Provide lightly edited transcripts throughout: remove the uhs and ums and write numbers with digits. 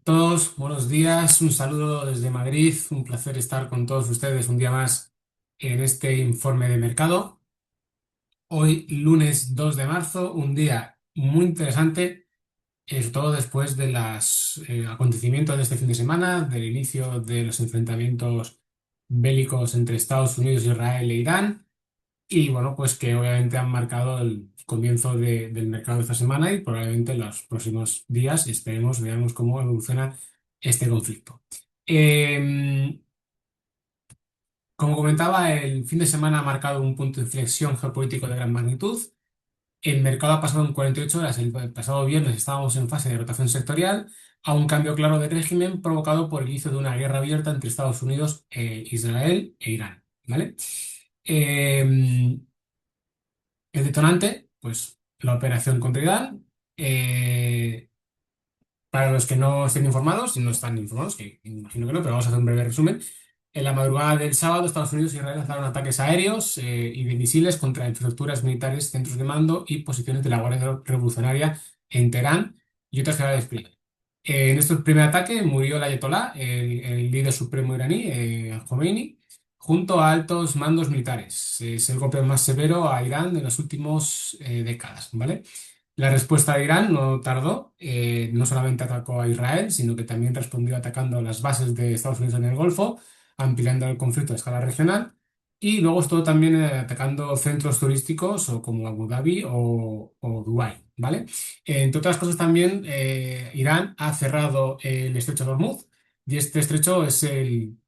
Todos, buenos días, un saludo desde Madrid, un placer estar con todos ustedes un día más en este informe de mercado. Hoy, lunes 2 de marzo, un día muy interesante, sobre todo después de los acontecimientos de este fin de semana, del inicio de los enfrentamientos bélicos entre Estados Unidos, Israel e Irán, y bueno, pues que obviamente han marcado el comienzo del mercado de esta semana y probablemente en los próximos días esperemos, veamos cómo evoluciona este conflicto. Eh, Como comentaba, el fin de semana ha marcado un punto de inflexión geopolítico de gran magnitud. El mercado ha pasado en 48 horas. El pasado viernes estábamos en fase de rotación sectorial a un cambio claro de régimen provocado por el inicio de una guerra abierta entre Estados Unidos, Israel e Irán. ¿Vale? Eh, el detonante, pues la operación contra Irán. Eh, Para los que no estén informados, si no están informados, que imagino que no, pero vamos a hacer un breve resumen. En la madrugada del sábado, Estados Unidos y Israel lanzaron ataques aéreos y de misiles contra infraestructuras militares, centros de mando y posiciones de la Guardia Revolucionaria en Teherán y otras ciudades clave. En este primer ataque murió el Ayatolá, el líder supremo iraní, Khomeini, junto a altos mandos militares. Es el golpe más severo a Irán en las últimas décadas, ¿vale? La respuesta de Irán no tardó, no solamente atacó a Israel, sino que también respondió atacando las bases de Estados Unidos en el Golfo, ampliando el conflicto a escala regional, y luego estuvo también atacando centros turísticos o como Abu Dhabi o Dubái, ¿vale? Entre otras cosas también, Irán ha cerrado el estrecho de Hormuz, y este estrecho es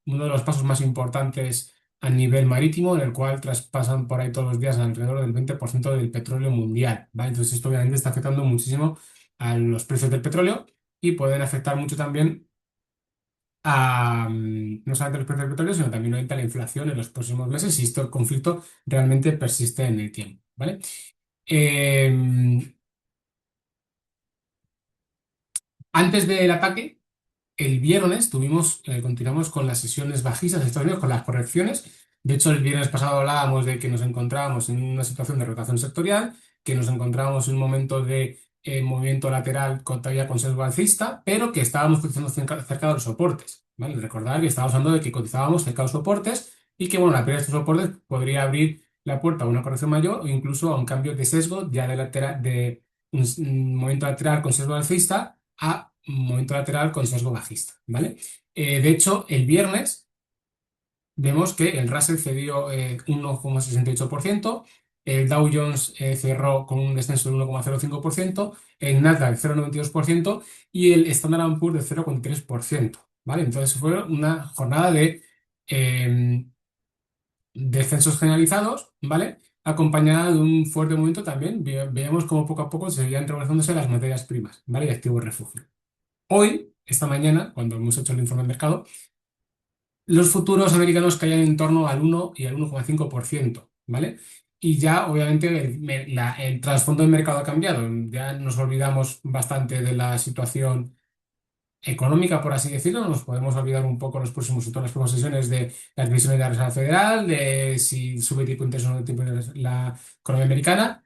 uno de los pasos más importantes a nivel marítimo, en el cual traspasan por ahí todos los días alrededor del 20% del petróleo mundial, ¿vale? Entonces esto obviamente está afectando muchísimo a los precios del petróleo y pueden afectar mucho también a no solamente los precios del petróleo, sino también ahorita la inflación en los próximos meses si este conflicto realmente persiste en el tiempo, ¿vale? Eh, Antes del ataque, el viernes continuamos con las sesiones bajistas de Estados Unidos, con las correcciones. De hecho, el viernes pasado hablábamos de que nos encontrábamos en una situación de rotación sectorial, que nos encontrábamos en un momento de movimiento lateral todavía con sesgo alcista, pero que estábamos cotizando cerca de los soportes. ¿Vale? Recordar que estábamos hablando de que cotizábamos cerca de los soportes y que, bueno, la pérdida de estos soportes podría abrir la puerta a una corrección mayor o incluso a un cambio de sesgo ya de, de un movimiento lateral con sesgo alcista a un movimiento lateral con sesgo bajista, ¿vale? De hecho, el viernes vemos que el Russell cedió 1,68%, el Dow Jones cerró con un descenso del 1,05%, el Nasdaq 0,92% y el Standard Poor's de 0,3%, ¿vale? Entonces fue una jornada de descensos generalizados, ¿vale? Acompañada de un fuerte movimiento también. Veíamos cómo poco a poco seguían revalorizándose las materias primas, ¿vale? Y activos refugio. Hoy, esta mañana, cuando hemos hecho el informe de mercado, los futuros americanos caían en torno al 1 y al 1,5%, ¿vale? Y ya, obviamente, el trasfondo del mercado ha cambiado. Ya nos olvidamos bastante de la situación económica, por así decirlo. Nos podemos olvidar un poco los próximos, todas las próximas sesiones de las decisiones de la Reserva Federal, de si sube tipo de interés o no tipo de interés la economía americana.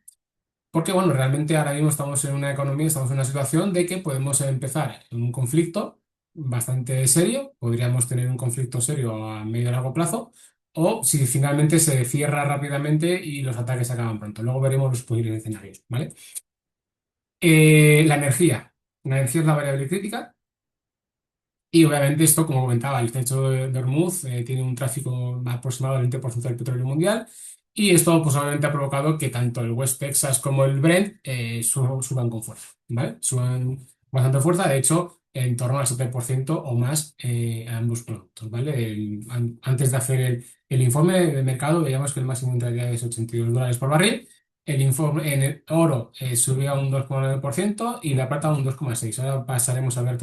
Porque, bueno, realmente ahora mismo estamos en una economía, estamos en una situación de que podemos empezar en un conflicto bastante serio, podríamos tener un conflicto serio a medio y largo plazo, o si finalmente se cierra rápidamente y los ataques acaban pronto. Luego veremos los posibles escenarios, ¿vale? La energía. La energía es la variable crítica y obviamente esto, como comentaba, el techo de Hormuz tiene un tráfico aproximado del 20% del petróleo mundial y esto pues obviamente ha provocado que tanto el West Texas como el Brent suban con fuerza, ¿vale? Suban bastante fuerza, de hecho, en torno al 7% o más a ambos productos, ¿vale? Antes de hacer el informe de mercado veíamos que el máximo entraría es $82 por barril. El informe en el oro subió a un 2,9% y la plata a un 2,6%. Ahora pasaremos a ver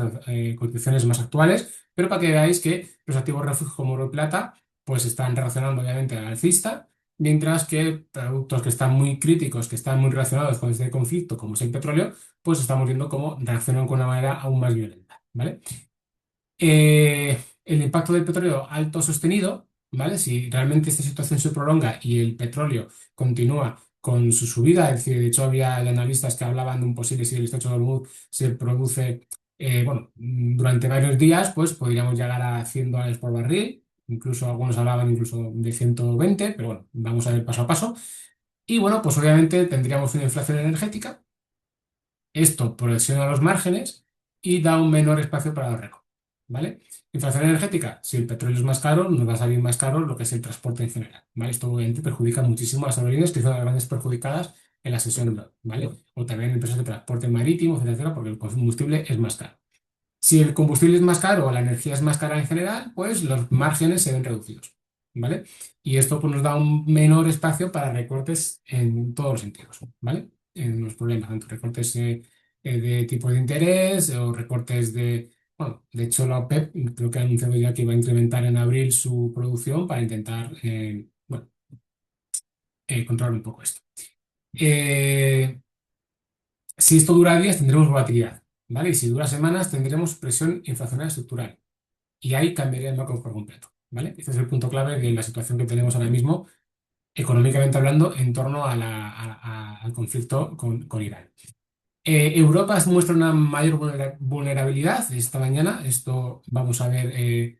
cotizaciones más actuales, pero para que veáis que los activos refugios como oro y plata pues están reaccionando obviamente al alcista, mientras que productos que están muy críticos, que están muy relacionados con este conflicto, como es el petróleo, pues estamos viendo cómo reaccionan con una manera aún más violenta, ¿vale? El impacto del petróleo alto sostenido, ¿vale? Si realmente esta situación se prolonga y el petróleo continúa con su subida, es decir, de hecho había analistas que hablaban de un posible, si el estrecho de Hormuz se produce, Bueno, durante varios días, pues podríamos llegar a $100 por barril, incluso algunos hablaban incluso de 120, pero bueno, vamos a ver paso a paso. Y bueno, pues obviamente tendríamos una inflación energética. Esto presiona los márgenes y da un menor espacio para los recortes, ¿vale? Inflación energética, si el petróleo es más caro, nos va a salir más caro lo que es el transporte en general, ¿vale? Esto obviamente perjudica muchísimo a las aerolíneas, que son las grandes perjudicadas en la sesión, ¿vale? O también empresas de transporte marítimo, etcétera, porque el combustible es más caro. Si el combustible es más caro o la energía es más cara en general, pues los márgenes se ven reducidos, ¿vale? Y esto pues, nos da un menor espacio para recortes en todos los sentidos, ¿vale? En los problemas, tanto recortes de tipos de interés o recortes de... Bueno, de hecho la OPEP creo que ha anunciado ya que va a incrementar en abril su producción para intentar, bueno, controlar un poco esto. Eh, si esto dura días tendremos volatilidad, ¿vale? Y si dura semanas tendremos presión inflacionaria estructural y ahí cambiaría el macro por completo, ¿vale? Este es el punto clave de la situación que tenemos ahora mismo, económicamente hablando, en torno al conflicto con Irán. Europa muestra una mayor vulnerabilidad esta mañana. Esto vamos a ver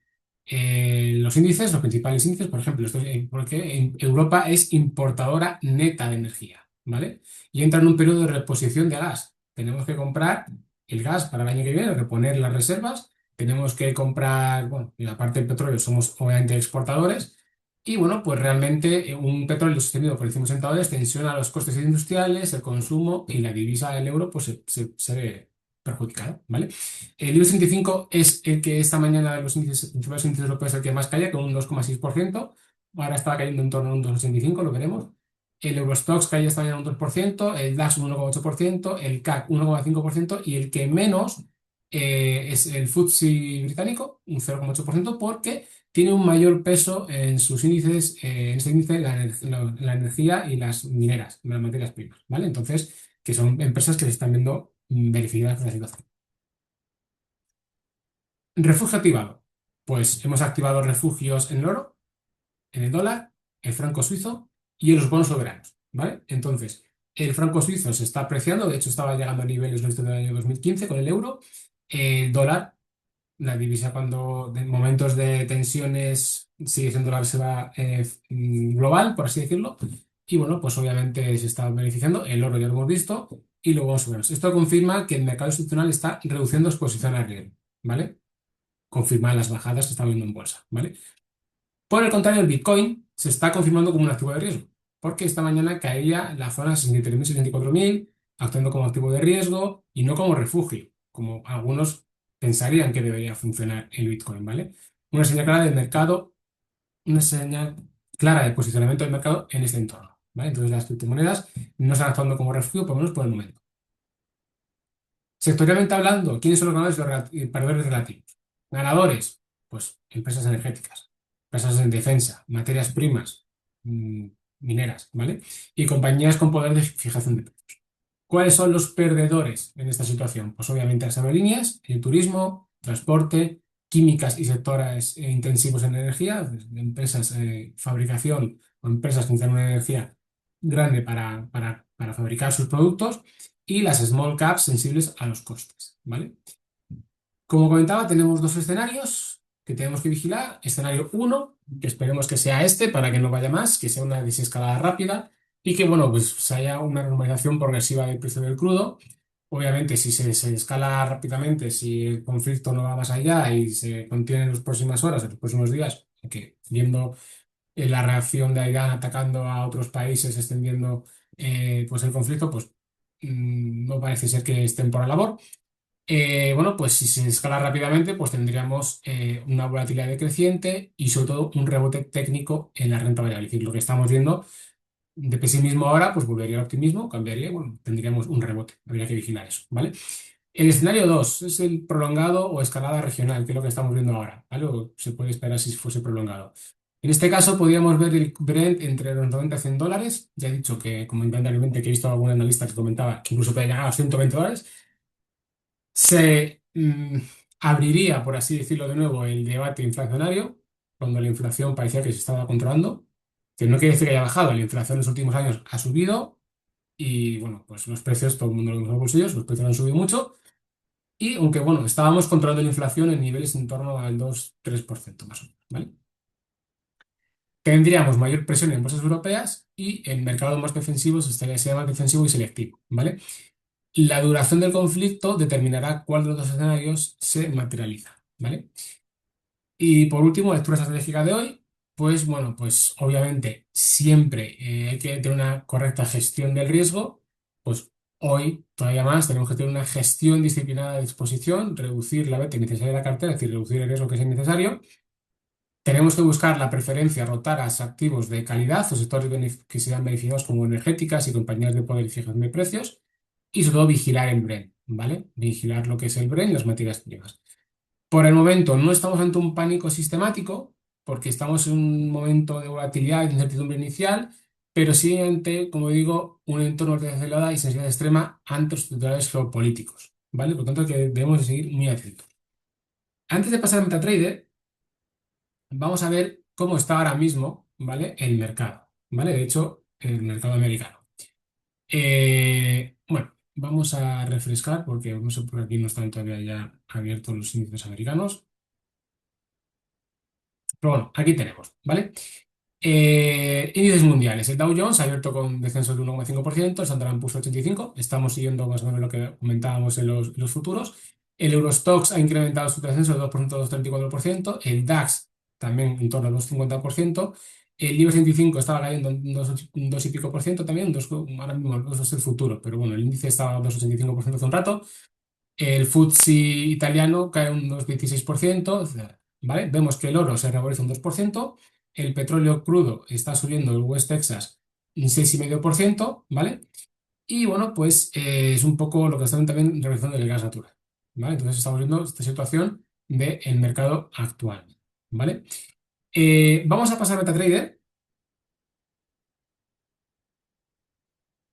los índices, los principales índices, por ejemplo, porque Europa es importadora neta de energía, ¿vale? Y entra en un periodo de reposición de gas. Tenemos que comprar el gas para el año que viene, reponer las reservas. Tenemos que comprar, bueno, y aparte del petróleo, somos obviamente exportadores. Y bueno, pues realmente un petróleo sostenido por el 100% en dólares tensiona los costes industriales, el consumo y la divisa del euro pues se ve perjudicada, ¿vale? El IBEX 35 es el que esta mañana de los índices, principales índices europeos es el que más cae, con un 2,6%. Ahora está cayendo en torno a un 2,85, lo veremos. El Eurostoxx cae esta mañana un 2%, el DAX un 1,8%, el CAC 1,5% y el que menos es el FTSE británico, un 0,8%, porque tiene un mayor peso en sus índices, en ese índice la energía y las mineras, las materias primas, ¿vale? Entonces, que son empresas que se están viendo beneficiadas por la situación. Refugio activado. Pues hemos activado refugios en el oro, en el dólar, el franco suizo y en los bonos soberanos, ¿vale? Entonces, el franco suizo se está apreciando, de hecho estaba llegando a niveles nuestros del año 2015 con el euro. El dólar, la divisa cuando en momentos de tensiones sigue siendo la reserva global, por así decirlo. Y bueno, pues obviamente se está beneficiando. El oro ya lo hemos visto y luego más o menos. Esto confirma que el mercado institucional está reduciendo exposición al riesgo, ¿vale? Confirma las bajadas que está viendo en bolsa, ¿vale? Por el contrario, el Bitcoin se está confirmando como un activo de riesgo, porque esta mañana caía la zona 63.000, 64.000, actuando como activo de riesgo y no como refugio, como algunos pensarían que debería funcionar el Bitcoin, ¿vale? Una señal clara del mercado, una señal clara de posicionamiento del mercado en este entorno, ¿vale? Entonces las criptomonedas no están actuando como refugio, por lo menos por el momento. Sectorialmente hablando, ¿quiénes son los ganadores y perdedores relativos? Ganadores, pues empresas energéticas, empresas en defensa, materias primas, mm, mineras, ¿vale? Y compañías con poder de fijación de precios. ¿Cuáles son los perdedores en esta situación? Pues obviamente las aerolíneas, el turismo, transporte, químicas y sectores intensivos en energía, desde empresas fabricación o empresas que necesitan una energía grande para fabricar sus productos y las small caps sensibles a los costes, ¿vale? Como comentaba, tenemos dos escenarios que tenemos que vigilar. Escenario uno, que esperemos que sea este para que no vaya más, que sea una desescalada rápida y que, bueno, pues se haya una normalización progresiva del precio del crudo. Obviamente, si se escala rápidamente, si el conflicto no va más allá y se contiene en las próximas horas, en los próximos días, que viendo la reacción de Irán atacando a otros países, extendiendo pues el conflicto, pues no parece ser que estén por la labor. Bueno, pues si se escala rápidamente, pues tendríamos una volatilidad decreciente y sobre todo un rebote técnico en la renta variable. Es decir, lo que estamos viendo de pesimismo ahora, pues volvería al optimismo, cambiaría, bueno, tendríamos un rebote. Habría que vigilar eso, ¿vale? El escenario 2 es el prolongado o escalada regional, que es lo que estamos viendo ahora, ¿vale? O se puede esperar si fuese prolongado. En este caso, podríamos ver el Brent entre los 90 y $100. Ya he dicho que, como anteriormente, que he visto a algún analista que comentaba que incluso puede llegar a los $120. Se abriría, por así decirlo de nuevo, el debate inflacionario, cuando la inflación parecía que se estaba controlando, que no quiere decir que haya bajado, la inflación en los últimos años ha subido y, bueno, pues los precios, todo el mundo lo vemos en los bolsillos, los precios han subido mucho. Y aunque, bueno, estábamos controlando la inflación en niveles en torno al 2-3% más o menos, ¿vale? Tendríamos mayor presión en bolsas europeas y en mercados más defensivos estaría, sería más defensivo y selectivo, ¿vale? La duración del conflicto determinará cuál de los dos escenarios se materializa, ¿vale? Y por último, lectura estratégica de hoy, pues bueno, pues obviamente siempre hay que tener una correcta gestión del riesgo, pues hoy todavía más tenemos que tener una gestión disciplinada de exposición, reducir la beta innecesaria de la cartera, es decir, reducir el riesgo que sea innecesario. Tenemos que buscar la preferencia, rotar a activos de calidad o sectores que sean beneficiados como energéticas y compañías de poder y fijación de precios y sobre todo vigilar el Brent, ¿vale? Vigilar lo que es el Brent y las materias primas. Por el momento no estamos ante un pánico sistemático, porque estamos en un momento de volatilidad y de incertidumbre inicial, pero sí ante, como digo, un entorno de acelerada y sensibilidad extrema ante los titulares geopolíticos, ¿vale? Por lo tanto, que debemos de seguir muy atentos. Antes de pasar a MetaTrader, vamos a ver cómo está ahora mismo, ¿vale? El mercado, ¿vale? De hecho, el mercado americano. Bueno, vamos a refrescar, porque no sé por aquí no están todavía ya abiertos los índices americanos. Pero bueno, aquí tenemos, ¿vale? Índices mundiales. El Dow Jones ha abierto con descenso del 1,5%, el Standard Poor's 85. Estamos siguiendo más o menos lo que comentábamos en los futuros. El Eurostoxx ha incrementado su descenso del 2% a 2,34%. El DAX también en torno al 2,50%. El IBEX 35 estaba cayendo un 2 y pico por ciento también, ahora mismo eso es el futuro, pero bueno, el índice estaba a 2,85% hace un rato. El FTSE italiano cae un 2,16%, ¿vale? Vemos que el oro se revaloriza un 2%, el petróleo crudo está subiendo el West Texas un 6,5%, ¿vale? Y bueno, pues es un poco lo que están también realizando el gas natural, ¿vale? Entonces estamos viendo esta situación del mercado actual, ¿vale? Vamos a pasar a MetaTrader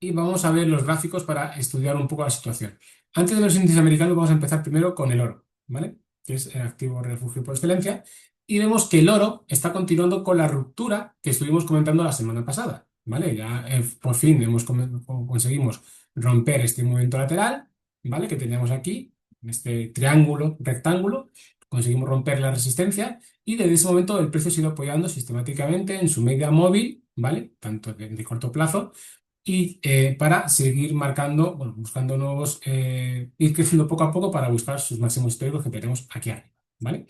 y vamos a ver los gráficos para estudiar un poco la situación. Antes de los índices americanos, vamos a empezar primero con el oro, ¿vale? Que es el activo refugio por excelencia. Y vemos que el oro está continuando con la ruptura que estuvimos comentando la semana pasada, ¿vale? Ya por fin conseguimos romper este movimiento lateral, ¿vale? Que teníamos aquí, este triángulo, rectángulo. Conseguimos romper la resistencia y desde ese momento el precio se ha ido apoyando sistemáticamente en su media móvil, ¿vale? Tanto de corto plazo y para seguir marcando, bueno, buscando nuevos, ir creciendo poco a poco para buscar sus máximos históricos que tenemos aquí arriba, ¿vale?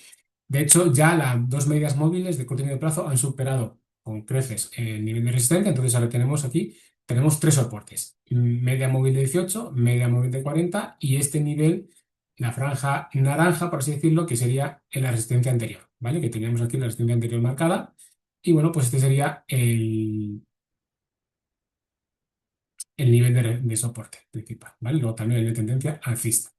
De hecho, ya las dos medias móviles de corto y medio plazo han superado con creces el nivel de resistencia, entonces ahora tenemos aquí, tenemos tres soportes, media móvil de 18, media móvil de 40 y este nivel, la franja naranja, por así decirlo, que sería en la resistencia anterior, ¿vale? Que teníamos aquí la resistencia anterior marcada y bueno, pues este sería el nivel de soporte principal, ¿vale? Luego también el nivel de tendencia alcista.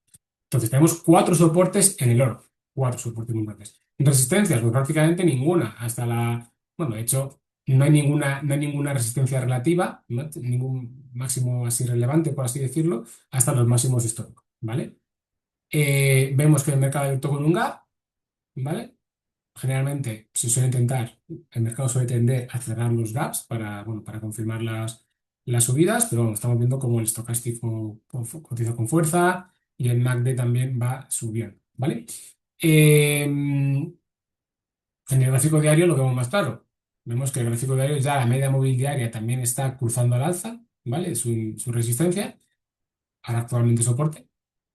Entonces tenemos cuatro soportes en el oro, cuatro soportes muy grandes. Resistencias, pues prácticamente ninguna, hasta la, bueno, de hecho, no hay ninguna resistencia relativa, ¿no? Ningún máximo así relevante, por así decirlo, hasta los máximos históricos, ¿vale? Vemos que el mercado abierto con un gap, ¿vale? Generalmente se suele intentar, el mercado suele tender a cerrar los gaps para, bueno, para confirmar las subidas, pero bueno, estamos viendo como el estocástico cotiza con fuerza y el MACD también va subiendo, ¿vale? En el gráfico diario lo vemos más claro. Vemos que el gráfico diario ya la media móvil diaria también está cruzando al alza, ¿vale? Su resistencia, ahora actualmente soporte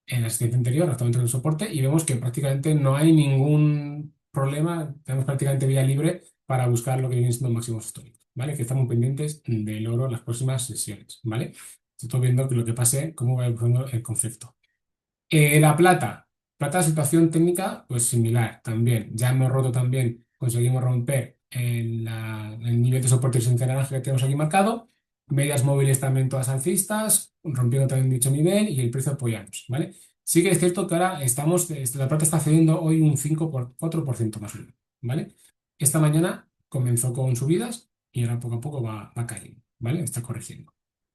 en la asistencia anterior, actualmente en el soporte, y vemos que prácticamente no hay ningún problema, tenemos prácticamente vía libre para buscar lo que vienen siendo máximos históricos, ¿vale? Que estamos pendientes del oro en las próximas sesiones, ¿vale? Estoy viendo que lo que pase, cómo va evolucionando el conflicto. La plata, situación técnica, pues similar también. Ya hemos roto también, conseguimos romper el nivel de soporte de resistencia naranja que tenemos aquí marcado. Medias móviles también todas alcistas, rompiendo también dicho nivel y el precio apoyándose, ¿vale? Sí que es cierto que ahora la plata está cediendo hoy un 4% más o menos, ¿vale? Esta mañana comenzó con subidas y ahora poco a poco va cayendo, ¿vale? Está corrigiendo.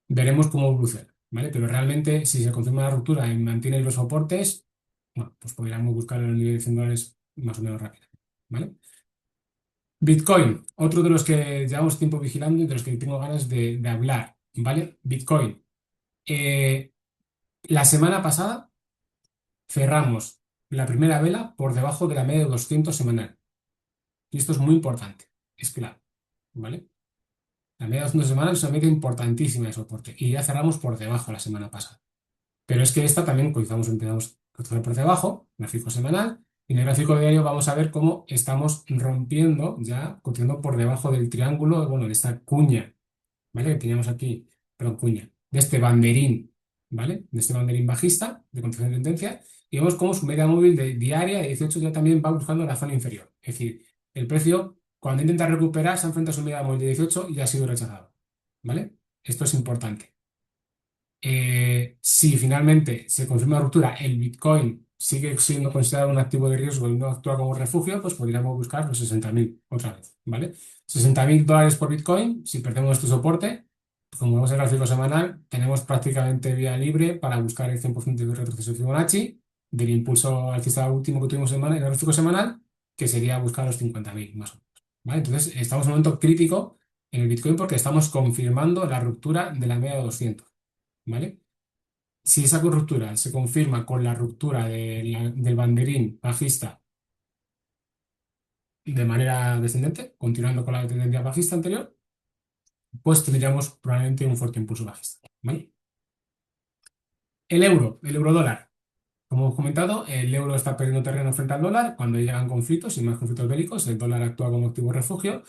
Veremos cómo evoluciona, ¿vale? Pero realmente, si se confirma la ruptura y mantiene los soportes, bueno, pues podríamos buscar el nivel de $100 más o menos rápido, ¿vale? Bitcoin, otro de los que llevamos tiempo vigilando y de los que tengo ganas de hablar, ¿vale? Bitcoin. Eh, la semana pasada cerramos la primera vela por debajo de la media de 200 semanal. Y esto es muy importante, es clave, ¿vale? La media de 200 semanal es una media importantísima de soporte y ya cerramos por debajo la semana pasada. Pero es que esta también empezamos a cotizar por debajo, gráfico semanal, y en el gráfico diario vamos a ver cómo estamos rompiendo, ya cotizando por debajo del triángulo, bueno, de esta cuña, ¿vale? Que teníamos aquí, perdón, cuña, de este banderín, ¿vale? De este banderín bajista de continuación de tendencia, y vemos cómo su media móvil de diaria de 18 ya también va buscando la zona inferior. Es decir, el precio, cuando intenta recuperar, se enfrenta a su media móvil de 18 y ha sido rechazado, ¿vale? Esto es importante. Si finalmente se confirma la ruptura, el Bitcoin sigue siendo considerado un activo de riesgo y no actúa como refugio, pues podríamos buscar los 60.000 otra vez, ¿vale? $60.000 por Bitcoin, si perdemos este soporte, como vemos en el gráfico semanal, tenemos prácticamente vía libre para buscar el 100% de retroceso de Fibonacci del impulso alcista último que tuvimos en el gráfico semanal, que sería buscar los 50.000 más o menos, ¿vale? Entonces, estamos en un momento crítico en el Bitcoin porque estamos confirmando la ruptura de la media de 200. ¿Vale? Si esa ruptura se confirma con la ruptura del banderín bajista de manera descendente, continuando con la tendencia bajista anterior, pues tendríamos probablemente un fuerte impulso bajista, ¿vale? El euro dólar. Como hemos comentado, el euro está perdiendo terreno frente al dólar. Cuando llegan conflictos y más conflictos bélicos, el dólar actúa como activo refugio.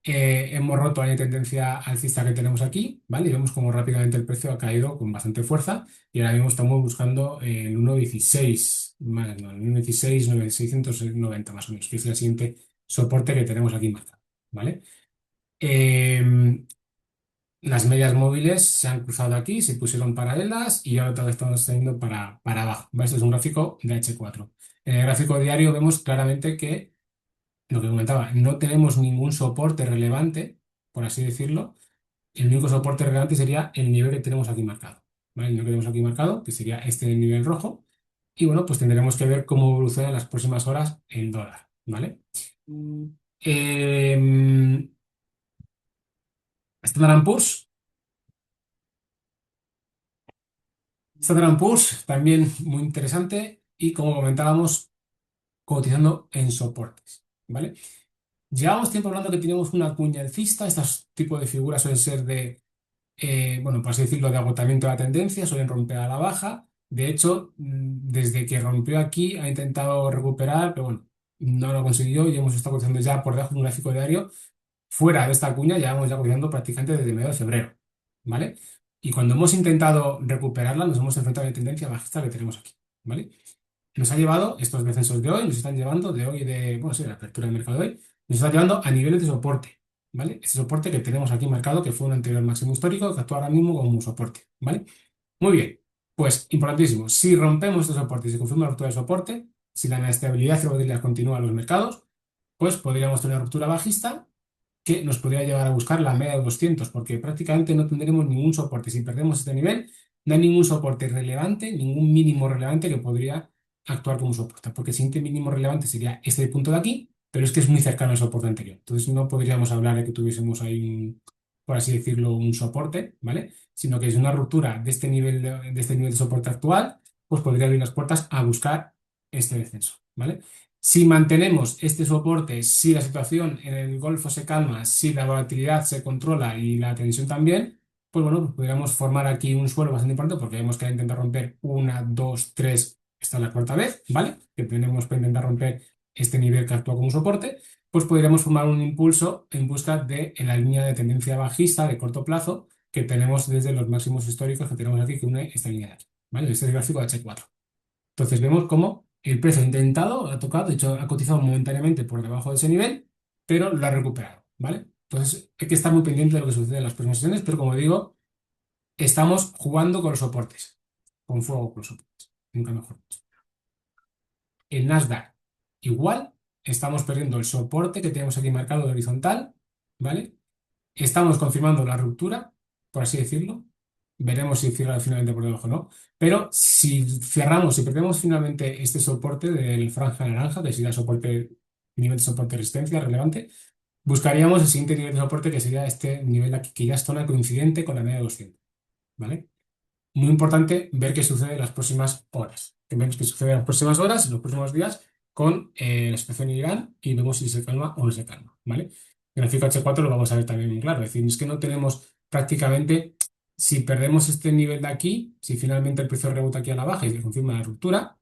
Hemos roto la tendencia alcista que tenemos aquí, ¿vale? Y vemos cómo rápidamente el precio ha caído con bastante fuerza y ahora mismo estamos buscando el 1.16, más, no, el 1.16, 690 más o menos, que es el siguiente soporte que tenemos aquí marcado, ¿vale? Eh, las medias móviles se han cruzado aquí, se pusieron paralelas y ahora otra vez estamos teniendo para abajo, ¿vale? Este es un gráfico de H4. En el gráfico diario vemos claramente que lo que comentaba, no tenemos ningún soporte relevante, por así decirlo. El único soporte relevante sería el nivel que tenemos aquí marcado, ¿vale? El nivel que tenemos aquí marcado, que sería este nivel rojo. Y bueno, pues tendremos que ver cómo evoluciona en las próximas horas el dólar, ¿vale? Eh, Standard Poor's. Standard Poor's también muy interesante y como comentábamos, cotizando en soportes, ¿vale? Llevamos tiempo hablando que tenemos una cuña alcista, estos tipos de figuras suelen ser de bueno, por así decirlo, de agotamiento de la tendencia, suelen romper a la baja. De hecho, desde que rompió aquí ha intentado recuperar, pero bueno, no lo consiguió y hemos estado cotizando ya por debajo de un gráfico diario. Fuera de esta cuña ya vamos ya cotizando prácticamente desde mediados de febrero, ¿vale? Y cuando hemos intentado recuperarla, nos hemos enfrentado a la tendencia bajista que tenemos aquí, ¿vale? Nos ha llevado, estos descensos de hoy, nos están llevando de hoy, bueno, sí, de la apertura del mercado de hoy, nos está llevando a niveles de soporte, ¿vale? Ese soporte que tenemos aquí marcado, que fue un anterior máximo histórico, que actúa ahora mismo como un soporte, ¿vale? Muy bien, pues importantísimo, si rompemos este soporte y se confirma la ruptura de soporte, si la inestabilidad y continúa en los mercados, pues podríamos tener una ruptura bajista que nos podría llevar a buscar la media de 200, porque prácticamente no tendremos ningún soporte. Si perdemos este nivel, no hay ningún soporte relevante, ningún mínimo relevante que podría actuar como soporte, porque el siguiente mínimo relevante sería este punto de aquí, pero es que es muy cercano al soporte anterior. Entonces no podríamos hablar de que tuviésemos ahí, por así decirlo, un soporte, ¿vale? Sino que es una ruptura de este nivel de soporte actual, pues podría abrir las puertas a buscar este descenso, ¿vale? Si mantenemos este soporte, si la situación en el Golfo se calma, si la volatilidad se controla y la tensión también, pues bueno, pues podríamos formar aquí un suelo bastante importante porque vemos que ha intentado romper una, dos, tres, esta es la cuarta vez, ¿vale? Que tenemos que intentar romper este nivel que actúa como soporte, pues podríamos formar un impulso en busca de en la línea de tendencia bajista de corto plazo que tenemos desde los máximos históricos que tenemos aquí que une esta línea de aquí, ¿vale? Este es el gráfico H4. Entonces vemos cómo el precio ha intentado, ha tocado, de hecho ha cotizado momentáneamente por debajo de ese nivel, pero lo ha recuperado, ¿vale? Entonces hay que estar muy pendiente de lo que sucede en las próximas sesiones, pero como digo, estamos jugando con los soportes, con fuego con los soportes, nunca mejor dicho. El Nasdaq, igual, estamos perdiendo el soporte que tenemos aquí marcado de horizontal, ¿vale? Estamos confirmando la ruptura, por así decirlo. Veremos si cierra finalmente por debajo o no. Pero si cerramos, si perdemos finalmente este soporte del franja naranja, que sería soporte, nivel de soporte de resistencia relevante, buscaríamos el siguiente nivel de soporte que sería este nivel aquí, que ya es zona coincidente con la media de 200. ¿Vale? Muy importante ver qué sucede en las próximas horas. Que vemos qué sucede en las próximas horas, en los próximos días, con la situación en Irán y vemos si se calma o no se calma, ¿vale? El gráfico H4 lo vamos a ver también muy claro. Es decir, es que no tenemos prácticamente, si perdemos este nivel de aquí, si finalmente el precio rebota aquí a la baja y se confirma la ruptura,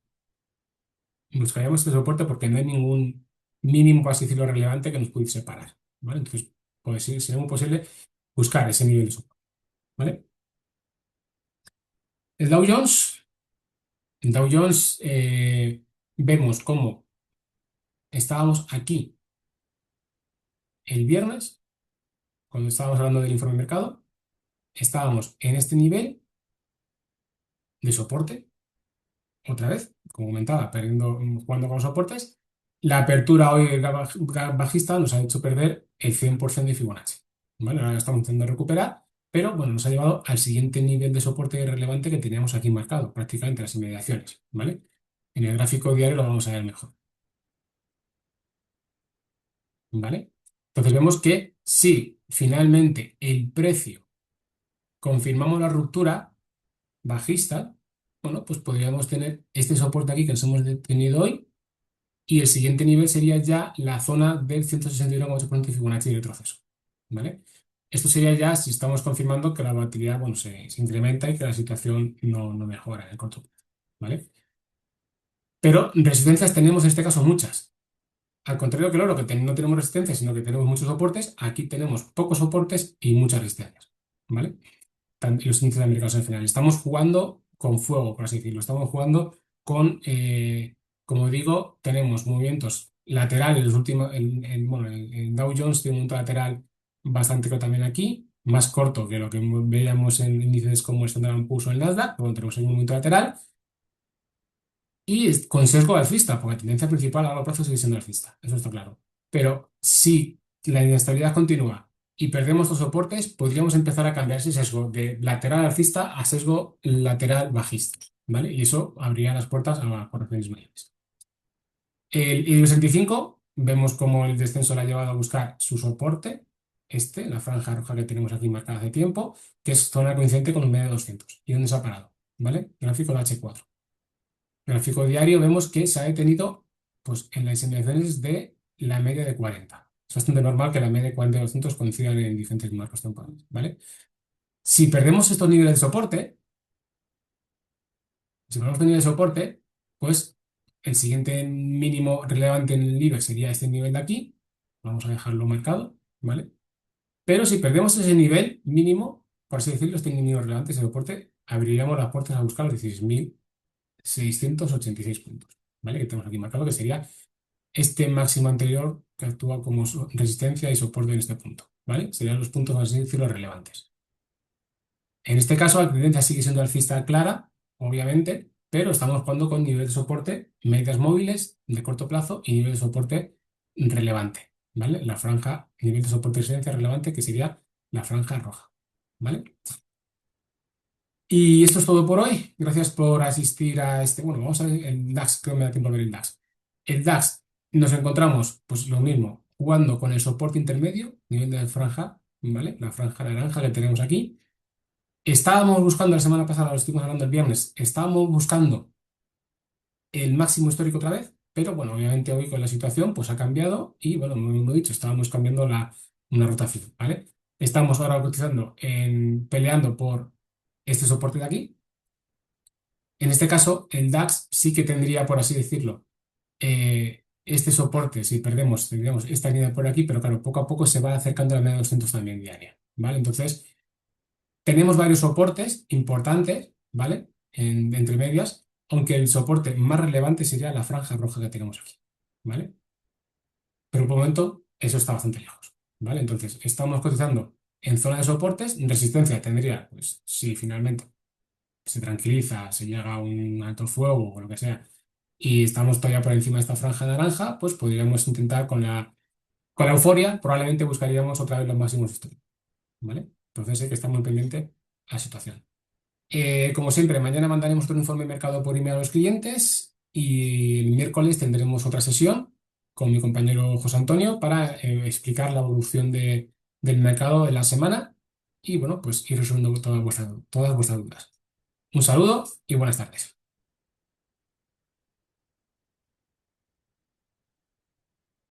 buscaríamos este soporte porque no hay ningún mínimo, por así decirlo, relevante que nos pudiese separar, ¿vale? Entonces, pues sí, sería muy posible buscar ese nivel de soporte, ¿vale? El Dow Jones. En Dow Jones vemos cómo estábamos aquí el viernes, cuando estábamos hablando del informe de mercado, estábamos en este nivel de soporte, otra vez, como comentaba, perdiendo, jugando con los soportes. La apertura hoy bajista nos ha hecho perder el 100% de Fibonacci. ¿Vale? Ahora estamos intentando recuperar, pero bueno, nos ha llevado al siguiente nivel de soporte relevante que teníamos aquí marcado, prácticamente las inmediaciones. ¿Vale? En el gráfico diario lo vamos a ver mejor. ¿Vale? Entonces vemos que si finalmente el precio confirmamos la ruptura bajista, bueno, pues podríamos tener este soporte aquí que nos hemos tenido hoy y el siguiente nivel sería ya la zona del 161,8% de Fibonacci de retroceso. ¿Vale? Esto sería ya si estamos confirmando que la volatilidad, bueno, se incrementa y que la situación no mejora en el corto plazo. ¿Vale? Pero resistencias tenemos en este caso muchas. Al contrario que el oro, que no tenemos resistencia, sino que tenemos muchos soportes, aquí tenemos pocos soportes y muchas resistencias. ¿Vale? Los índices americanos en general. Estamos jugando con fuego, por así decirlo. Estamos jugando con, como digo, tenemos movimientos laterales. Los últimos, bueno, el Dow Jones tiene un movimiento lateral bastante claro también aquí, más corto que lo que veíamos en índices como el Standard Poor's o el Nasdaq, donde tenemos un movimiento lateral y con sesgo alcista, porque la tendencia principal a largo plazo sigue siendo alcista, eso está claro. Pero si la inestabilidad continúa y perdemos los soportes, podríamos empezar a cambiar ese sesgo de lateral alcista a sesgo lateral bajista, ¿vale? Y eso abriría las puertas a correcciones mayores. El I-65, vemos cómo el descenso le ha llevado a buscar su soporte, la franja roja que tenemos aquí marcada hace tiempo, que es zona coincidente con un medio de 200. ¿Y dónde se ha parado? ¿Vale? Gráfico de H4. Gráfico diario vemos que se ha detenido pues, en las inmediaciones de la media de 40. Es bastante normal que la media de 40 y 200 coincidan en diferentes marcos temporales, ¿vale? Si perdemos estos niveles de soporte, si perdemos estos niveles de soporte, pues el siguiente mínimo relevante en el IBEX sería este nivel de aquí. Vamos a dejarlo marcado, ¿vale? Pero si perdemos ese nivel mínimo, por así decirlo, este mínimo relevante, ese soporte, abriríamos las puertas a buscar los 16.686 puntos, ¿vale? Que tenemos aquí marcado, que sería este máximo anterior que actúa como resistencia y soporte en este punto, ¿vale? Serían los puntos, así decirlo, relevantes. En este caso, la tendencia sigue siendo alcista clara, obviamente, pero estamos jugando con nivel de soporte, medias móviles de corto plazo y nivel de soporte relevante, ¿vale? La franja, nivel de soporte de resistencia relevante, que sería la franja roja, ¿vale? Y esto es todo por hoy. Gracias por asistir a este. Bueno, vamos a ver el DAX, creo que me da tiempo a ver el DAX. El DAX nos encontramos, pues lo mismo, jugando con el soporte intermedio, nivel de franja, ¿vale? La franja naranja que tenemos aquí. Estábamos buscando la semana pasada, lo estuvimos hablando el viernes, estábamos buscando el máximo histórico otra vez, pero bueno, obviamente hoy con la situación pues ha cambiado y bueno, como hemos dicho, estábamos cambiando una rotación, ¿vale? Estamos ahora cotizando peleando por este soporte de aquí. En este caso, el DAX sí que tendría, por así decirlo, este soporte, si perdemos, tendríamos esta línea por aquí, pero claro, poco a poco se va acercando a la media de 200 también diaria, ¿vale? Entonces, tenemos varios soportes importantes, ¿vale? Entre medias, aunque el soporte más relevante sería la franja roja que tenemos aquí, ¿vale? Pero por el momento eso está bastante lejos, ¿vale? Entonces, estamos cotizando en zona de soportes, resistencia tendría, pues si finalmente se tranquiliza, se llega a un alto fuego o lo que sea, y estamos todavía por encima de esta franja naranja, pues podríamos intentar con la euforia, probablemente buscaríamos otra vez los máximos históricos, ¿vale? Entonces hay que estar muy pendiente a la situación. Como siempre, mañana mandaremos otro informe de mercado por email a los clientes y el miércoles tendremos otra sesión con mi compañero José Antonio para explicar la evolución del mercado de la semana y bueno, pues ir resolviendo todas vuestras dudas. Un saludo y buenas tardes.